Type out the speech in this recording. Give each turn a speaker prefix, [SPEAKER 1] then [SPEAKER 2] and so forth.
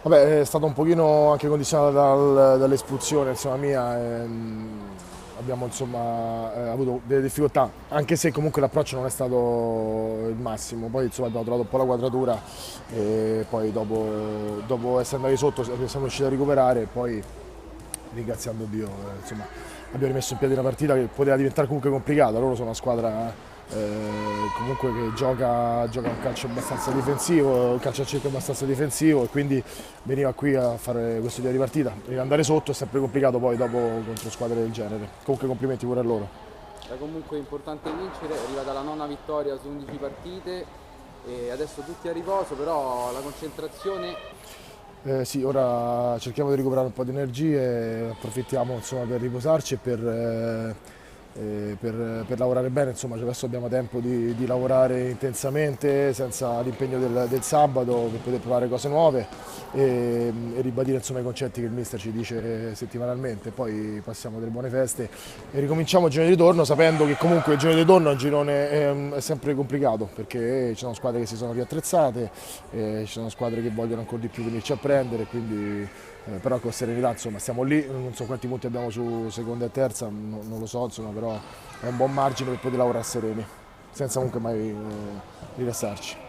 [SPEAKER 1] Vabbè, è stato un pochino anche condizionato dall'espulsione insomma, mia. Abbiamo insomma, avuto delle difficoltà, anche se comunque l'approccio non è stato il massimo. Poi insomma, abbiamo trovato un po' la quadratura e poi dopo essere andati sotto siamo riusciti a recuperare e poi ringraziando Dio, insomma, abbiamo rimesso in piedi una partita che poteva diventare comunque complicata. Loro sono una squadra comunque che gioca un calcio abbastanza difensivo, un calcio a cerchio abbastanza difensivo e quindi veniva qui a fare questo tipo di partita. E andare sotto è sempre complicato poi dopo contro squadre del genere. Comunque complimenti pure a loro.
[SPEAKER 2] È comunque importante vincere, è arrivata la nona vittoria su 11 partite e adesso tutti a riposo, però la concentrazione.
[SPEAKER 1] Sì, ora cerchiamo di recuperare un po' di energie, approfittiamo insomma, per riposarci e per lavorare bene. Insomma, cioè adesso abbiamo tempo di lavorare intensamente senza l'impegno del sabato per poter provare cose nuove e ribadire insomma, i concetti che il mister ci dice settimanalmente. Poi passiamo delle buone feste e ricominciamo il girone di ritorno sapendo che comunque il girone di ritorno è un girone è sempre complicato perché ci sono squadre che si sono riattrezzate, ci sono squadre che vogliono ancora di più venirci a prendere, quindi però con serenità insomma stiamo lì, non so quanti punti abbiamo su seconda e terza, non lo so insomma, però è un buon margine per poter lavorare sereni, senza comunque mai rilassarci.